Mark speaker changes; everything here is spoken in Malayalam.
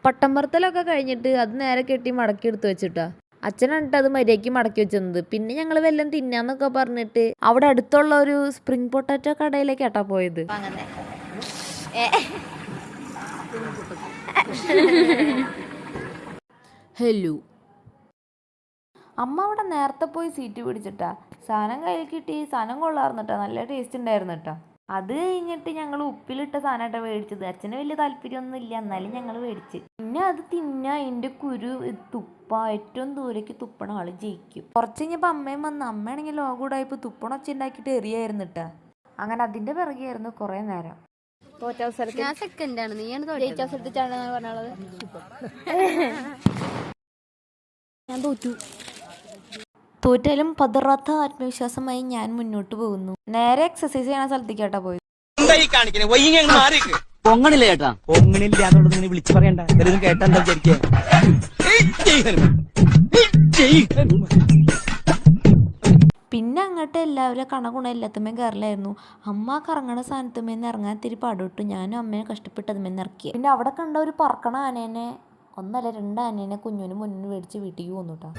Speaker 1: പട്ടം പറത്തലൊക്കെ കഴിഞ്ഞിട്ട് അത് നേരെ കെട്ടി മടക്കി എടുത്ത് വെച്ചിട്ടാ. അച്ഛനാണിട്ട് അത് മര്യാദയ്ക്ക് മടക്കി വെച്ചത്. പിന്നെ ഞങ്ങൾ വല്ലതും തിന്നാന്നൊക്കെ പറഞ്ഞിട്ട് അവിടെ അടുത്തുള്ള ഒരു സ്പ്രിംഗ് പൊട്ടാറ്റോ കടയിലേക്കാട്ടാ പോയത്. ഹലോ, അമ്മ അവിടെ നേരത്തെ പോയി സീറ്റ് പിടിച്ചിട്ടാ. സാധനം കയ്യിൽ കിട്ടി. സാധനം കൊള്ളാർന്നിട്ടാ, നല്ല ടേസ്റ്റ് ഉണ്ടായിരുന്നു കേട്ടോ. അത് കഴിഞ്ഞിട്ട് ഞങ്ങൾ ഉപ്പിലിട്ട സാധനമായിട്ടാണ് മേടിച്ചത്. അച്ഛന് വലിയ താല്പര്യമൊന്നും ഇല്ല, എന്നാലും ഞങ്ങൾ മേടിച്ച്. പിന്നെ അത് തിന്നാ അതിൻ്റെ കുരു തുപ്പ, ഏറ്റവും ദൂരേക്ക് തുപ്പണ ആള് ജയിക്കും. കുറച്ച് കഴിഞ്ഞപ്പോൾ അമ്മയും വന്ന്. അമ്മയാണെങ്കിൽ ലോകൂടായപ്പോൾ തുപ്പണ ഒച്ച ഉണ്ടാക്കിയിട്ട് എറിയായിരുന്നു കേട്ടാ. അങ്ങനെ അതിൻ്റെ പിറകെയായിരുന്നു കുറേ നേരം. ഞാൻ തോറ്റു. തോറ്റാലും പതറാത്ത ആത്മവിശ്വാസമായി ഞാൻ മുന്നോട്ട് പോകുന്നു. നേരെ എക്സസൈസ് ചെയ്യണ സ്ഥലത്തേക്കാട്ടാ പോയത്.
Speaker 2: പൊങ്ങണില്ല ചേട്ടാ, പൊങ്ങണില്ല എന്നുള്ളത് നിങ്ങൾ വിളിച്ചു പറയണ്ട. എല്ലാവരും കേട്ടാ എന്താ വിചാരിക്കുക?
Speaker 1: പിന്നെ അങ്ങോട്ട് എല്ലാവരും കണകുണ എല്ലാത്തുമ്മേ കയറിലായിരുന്നു. അമ്മ കറങ്ങണ സാധനത്തുമ്മേന്ന് ഇറങ്ങാൻ ഇത്തിരി പാടുവിട്ടു. ഞാനും അമ്മേനെ കഷ്ടപ്പെട്ട് അതുമ്മേന്ന് ഇറക്കി. പിന്നെ അവിടെ കണ്ട ഒരു പറക്കണ ആനേനെ, ഒന്നല്ല 2 ആനേനെ കുഞ്ഞുവിന് മുന്നിൽ മേടിച്ച് വീട്ടിലേക്ക് പോന്നു കേട്ടോ.